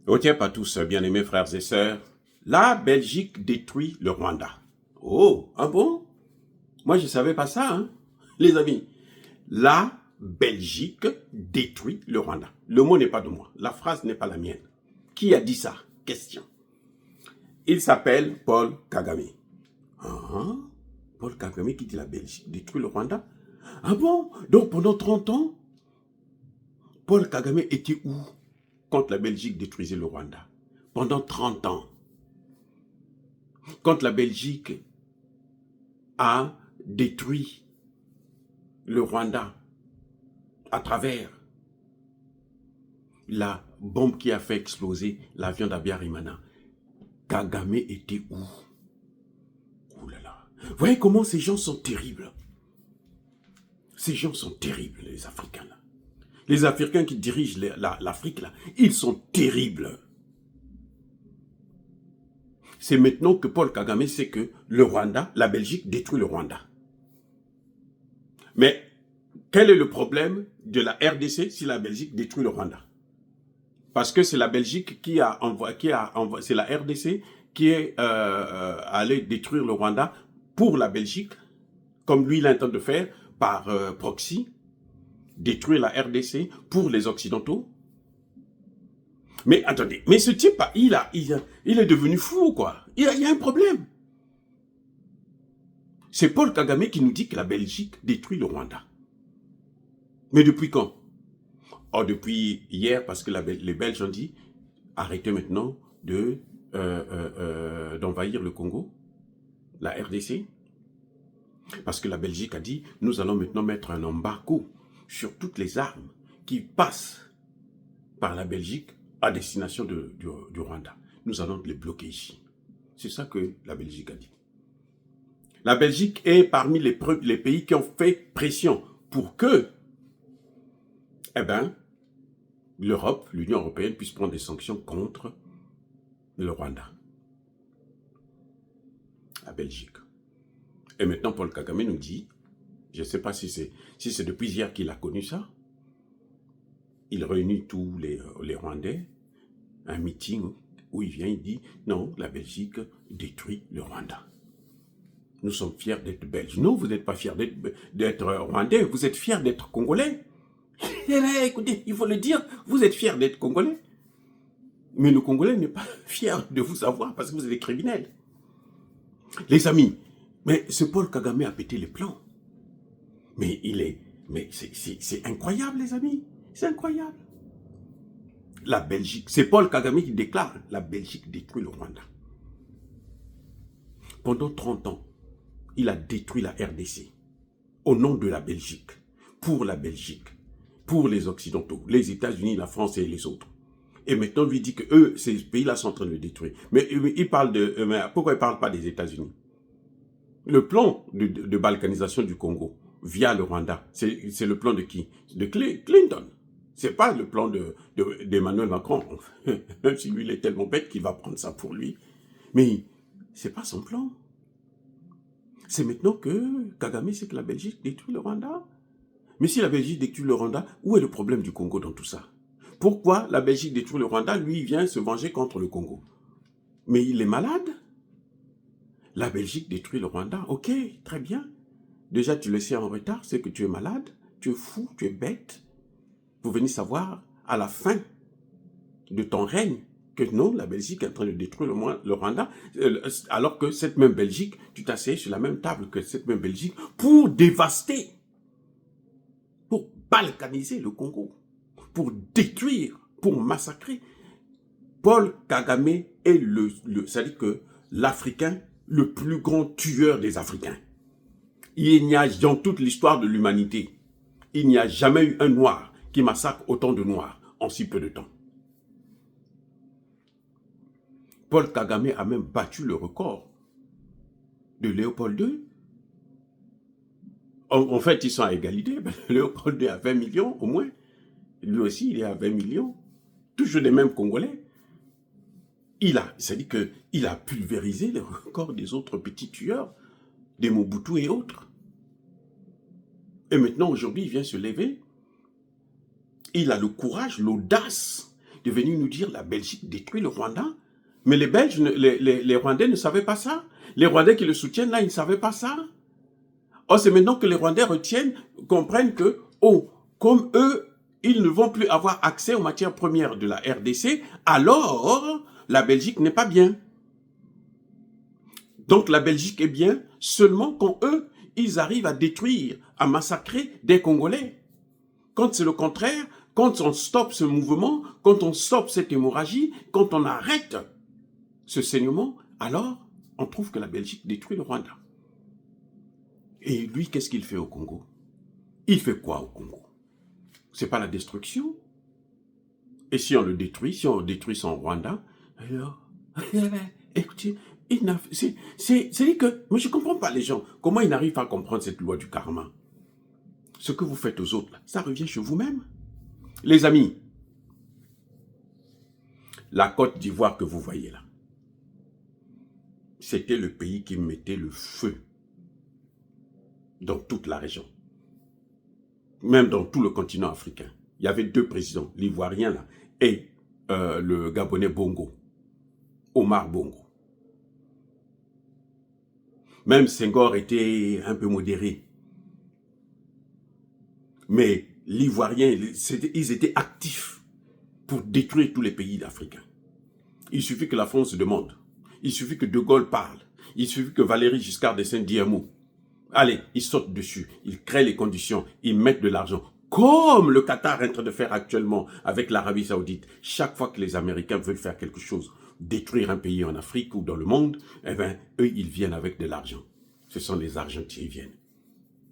Retiens pas tous, bien-aimés frères et sœurs. La Belgique détruit le Rwanda. Oh, ah bon? Moi, je ne savais pas ça, hein, les amis. La Belgique détruit le Rwanda. Le mot n'est pas de moi. La phrase n'est pas la mienne. Qui a dit ça? Question. Il s'appelle Paul Kagame. Ah, Paul Kagame qui dit la Belgique détruit le Rwanda? Ah bon? Donc pendant 30 ans, Paul Kagame était où quand la Belgique détruisait le Rwanda? Pendant 30 ans. Quand la Belgique a détruit le Rwanda à travers la bombe qui a fait exploser l'avion d'Abiyarimana, Kagame était où? Ouh là là. Vous voyez comment ces gens sont terribles? Ces gens sont terribles, les Africains là. Les Africains qui dirigent l'Afrique là, ils sont terribles. C'est maintenant que Paul Kagame sait que le Rwanda, la Belgique détruit le Rwanda. Mais quel est le problème de la RDC si la Belgique détruit le Rwanda? Parce que c'est la Belgique qui a envoyé, c'est la RDC qui est allée détruire le Rwanda pour la Belgique, comme lui il intente de faire par proxy, détruire la RDC pour les Occidentaux. Mais attendez, mais ce type, il est devenu fou, quoi. Il y a un problème. C'est Paul Kagame qui nous dit que la Belgique détruit le Rwanda. Mais depuis quand? Oh, depuis hier, parce que les Belges ont dit, arrêtez maintenant d'envahir le Congo, la RDC. Parce que la Belgique a dit, nous allons maintenant mettre un embargo sur toutes les armes qui passent par la Belgique à destination du Rwanda. Nous allons les bloquer ici. C'est ça que la Belgique a dit. La Belgique est parmi les pays qui ont fait pression pour que, l'Europe, l'Union européenne puisse prendre des sanctions contre le Rwanda. La Belgique. Et maintenant, Paul Kagame nous dit, je ne sais pas si c'est depuis hier qu'il a connu ça, il réunit tous les Rwandais, un meeting où il vient, il dit, non, la Belgique détruit le Rwanda. Nous sommes fiers d'être Belges. Non, vous n'êtes pas fiers d'être Rwandais, vous êtes fiers d'être Congolais. Eh bien, écoutez, il faut le dire, vous êtes fiers d'être Congolais. Mais le Congolais n'est pas fier de vous avoir parce que vous êtes des criminels. Les amis, mais ce Paul Kagame a pété les plans. Mais c'est incroyable, les amis. C'est incroyable. La Belgique, c'est Paul Kagame qui déclare, la Belgique détruit le Rwanda. Pendant 30 ans, il a détruit la RDC au nom de la Belgique, pour les Occidentaux, les États-Unis, la France et les autres. Et maintenant, lui dit que ces pays-là sont en train de le détruire. Mais il parle mais pourquoi il ne parle pas des États-Unis? Le plan de balkanisation du Congo via le Rwanda, c'est le plan de qui? De Clinton. C'est pas le plan d'Emmanuel Macron. Même si lui, il est tellement bête qu'il va prendre ça pour lui. Mais c'est pas son plan. C'est maintenant que Kagame sait que la Belgique détruit le Rwanda. Mais si la Belgique détruit le Rwanda, où est le problème du Congo dans tout ça? Pourquoi la Belgique détruit le Rwanda? Lui, il vient se venger contre le Congo. Mais il est malade. La Belgique détruit le Rwanda. Ok, très bien. Déjà, tu le sais en retard, c'est que tu es malade, tu es fou, tu es bête. Vous venez savoir, à la fin de ton règne, que non, la Belgique est en train de détruire le Rwanda, alors que cette même Belgique, tu t'asseyais sur la même table que cette même Belgique pour dévaster, pour balkaniser le Congo, pour détruire, pour massacrer. Paul Kagame est c'est-à-dire que l'Africain, le plus grand tueur des Africains. Il n'y a, dans toute l'histoire de l'humanité, il n'y a jamais eu un noir qui massacre autant de noirs en si peu de temps. Paul Kagame a même battu le record de Léopold II. En fait, ils sont à égalité. Léopold II a 20 millions au moins. Lui aussi, il est à 20 millions. Toujours les mêmes Congolais. C'est-à-dire qu'il a pulvérisé les records des autres petits tueurs, des Mobutu et autres. Et maintenant, aujourd'hui, il vient se lever. Il a le courage, l'audace de venir nous dire la Belgique détruit le Rwanda. Mais les Belges, les Rwandais ne savaient pas ça. Les Rwandais qui le soutiennent là, ils ne savaient pas ça. Or, c'est maintenant que les Rwandais comprennent que, oh, comme eux, ils ne vont plus avoir accès aux matières premières de la RDC, alors la Belgique n'est pas bien. Donc la Belgique est bien seulement quand eux, ils arrivent à détruire, à massacrer des Congolais. Quand c'est le contraire, quand on stoppe ce mouvement, quand on stoppe cette hémorragie, quand on arrête ce saignement, alors on trouve que la Belgique détruit le Rwanda. Et lui, qu'est-ce qu'il fait au Congo? Il fait quoi au Congo? C'est pas la destruction? Et si on le détruit, si on détruit son Rwanda, alors, écoutez, c'est que, moi je ne comprends pas les gens, comment ils n'arrivent pas à comprendre cette loi du karma? Ce que vous faites aux autres, là, ça revient chez vous-même. Les amis, la Côte d'Ivoire que vous voyez là, c'était le pays qui mettait le feu dans toute la région. Même dans tout le continent africain. Il y avait deux présidents, l'Ivoirien là, et le Gabonais Bongo, Omar Bongo. Même Senghor était un peu modéré. Mais l'Ivoirien, ils étaient actifs pour détruire tous les pays africains. Il suffit que la France se demande. Il suffit que De Gaulle parle. Il suffit que Valéry Giscard d'Estaing dise un mot. Allez, ils sautent dessus. Ils créent les conditions. Ils mettent de l'argent. Comme le Qatar est en train de faire actuellement avec l'Arabie Saoudite. Chaque fois que les Américains veulent faire quelque chose, détruire un pays en Afrique ou dans le monde, eh bien, eux, ils viennent avec de l'argent. Ce sont les Argentins qui viennent.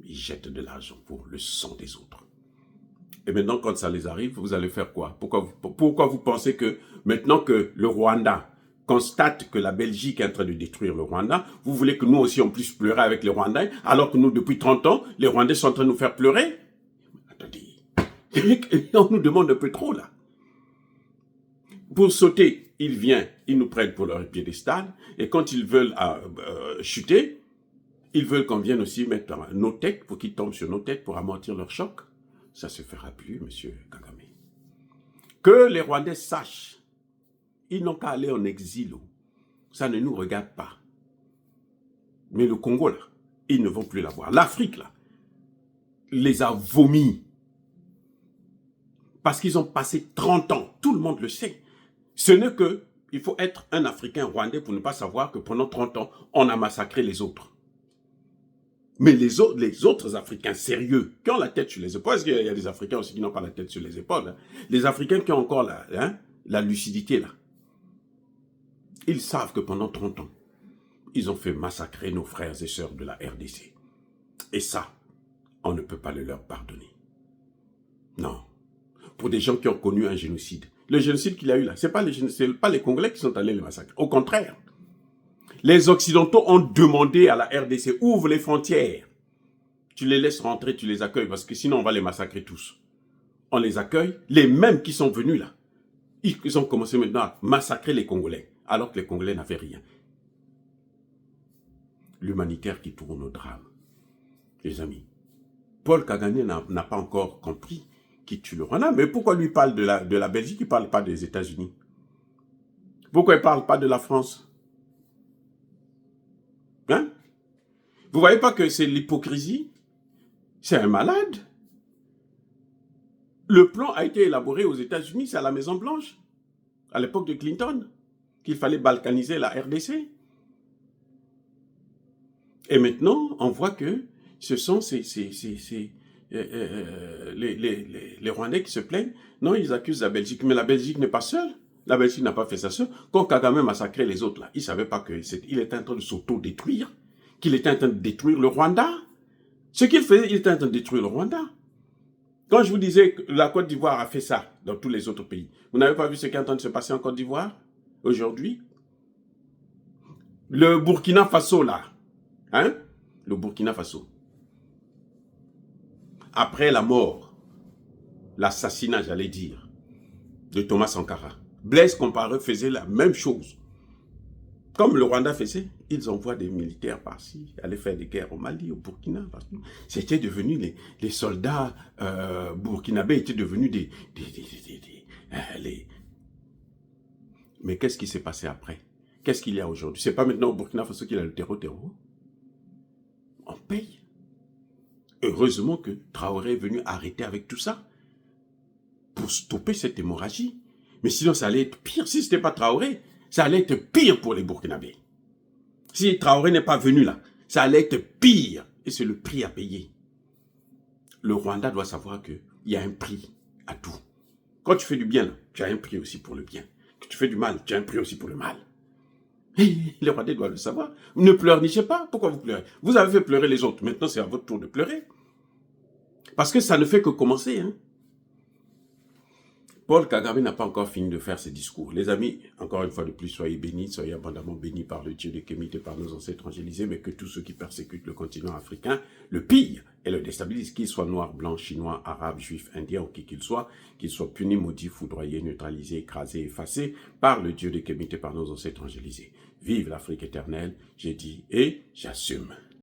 Ils jettent de l'argent pour le sang des autres. Et maintenant, quand ça les arrive, vous allez faire quoi? Pourquoi vous pensez que maintenant que le Rwanda constate que la Belgique est en train de détruire le Rwanda, vous voulez que nous aussi on puisse pleurer avec les Rwandais, alors que nous, depuis 30 ans, les Rwandais sont en train de nous faire pleurer? Attendez, on nous demande un peu trop là. Pour sauter, ils nous prennent pour leur piédestal, et quand ils veulent chuter, ils veulent qu'on vienne aussi mettre nos têtes pour qu'ils tombent sur nos têtes pour amortir leur choc. Ça se fera plus, monsieur Kagame. Que les Rwandais sachent, ils n'ont qu'à aller en exil. Ça ne nous regarde pas. Mais le Congo, là, ils ne vont plus l'avoir. L'Afrique, là, les a vomis. Parce qu'ils ont passé 30 ans. Tout le monde le sait. Ce n'est que, il faut être un Africain rwandais pour ne pas savoir que pendant 30 ans, on a massacré les autres. Mais les autres Africains sérieux, qui ont la tête sur les épaules, parce qu'il y a des Africains aussi qui n'ont pas la tête sur les épaules, hein, les Africains qui ont encore la lucidité, là, ils savent que pendant 30 ans, ils ont fait massacrer nos frères et sœurs de la RDC. Et ça, on ne peut pas le leur pardonner. Non. Pour des gens qui ont connu un génocide. Le génocide qu'il y a eu là, ce n'est pas les Congolais qui sont allés les massacrer. Au contraire. Les Occidentaux ont demandé à la RDC, ouvre les frontières. Tu les laisses rentrer, tu les accueilles, parce que sinon on va les massacrer tous. On les accueille, les mêmes qui sont venus là. Ils ont commencé maintenant à massacrer les Congolais, alors que les Congolais n'avaient rien. L'humanitaire qui tourne au drame. Les amis, Paul Kagame n'a pas encore compris qui tue le Rwanda. Mais pourquoi lui parle de la Belgique, il ne parle pas des États-Unis? Pourquoi il ne parle pas de la France? Hein? Vous ne voyez pas que c'est l'hypocrisie? C'est un malade. Le plan a été élaboré aux États-Unis, c'est à la Maison-Blanche, à l'époque de Clinton, qu'il fallait balkaniser la RDC. Et maintenant, on voit que ce sont les Rwandais qui se plaignent. Non, ils accusent la Belgique, mais la Belgique n'est pas seule. La Belgique n'a pas fait ça seule. Quand Kagame massacrait les autres, là, il ne savait pas qu'il était en train de s'auto-détruire, qu'il était en train de détruire le Rwanda. Ce qu'il faisait, il était en train de détruire le Rwanda. Quand je vous disais que la Côte d'Ivoire a fait ça dans tous les autres pays, vous n'avez pas vu ce qui est en train de se passer en Côte d'Ivoire aujourd'hui? Le Burkina Faso, là, hein? Le Burkina Faso. Après la mort, l'assassinat, j'allais dire, de Thomas Sankara, Blaise Compaoré faisait la même chose. Comme le Rwanda faisait, ils envoient des militaires par-ci, aller faire des guerres au Mali, au Burkina. C'était devenu, les soldats burkinabés étaient devenus Mais qu'est-ce qui s'est passé après? Qu'est-ce qu'il y a aujourd'hui? C'est pas maintenant au Burkina Faso qu'il y a le terreau. On paye. Heureusement que Traoré est venu arrêter avec tout ça pour stopper cette hémorragie. Mais sinon, ça allait être pire. Si ce n'était pas Traoré, ça allait être pire pour les Burkinabés. Si Traoré n'est pas venu là, ça allait être pire. Et c'est le prix à payer. Le Rwanda doit savoir qu'il y a un prix à tout. Quand tu fais du bien, tu as un prix aussi pour le bien. Quand tu fais du mal, tu as un prix aussi pour le mal. Et les Rwandais doivent le savoir. Ne pleurnichez pas. Pourquoi vous pleurez? Vous avez fait pleurer les autres. Maintenant, c'est à votre tour de pleurer. Parce que ça ne fait que commencer. Hein. Paul Kagame n'a pas encore fini de faire ses discours. Les amis, encore une fois de plus, soyez bénis, soyez abondamment bénis par le Dieu de Kémite et par nos ancêtres angélisés, mais que tous ceux qui persécutent le continent africain le pillent et le déstabilisent, qu'ils soient noirs, blancs, chinois, arabes, juifs, indiens ou qui qu'ils soient punis, maudits, foudroyés, neutralisés, écrasés, effacés par le Dieu de Kémite et par nos ancêtres angélisés. Vive l'Afrique éternelle, j'ai dit et j'assume.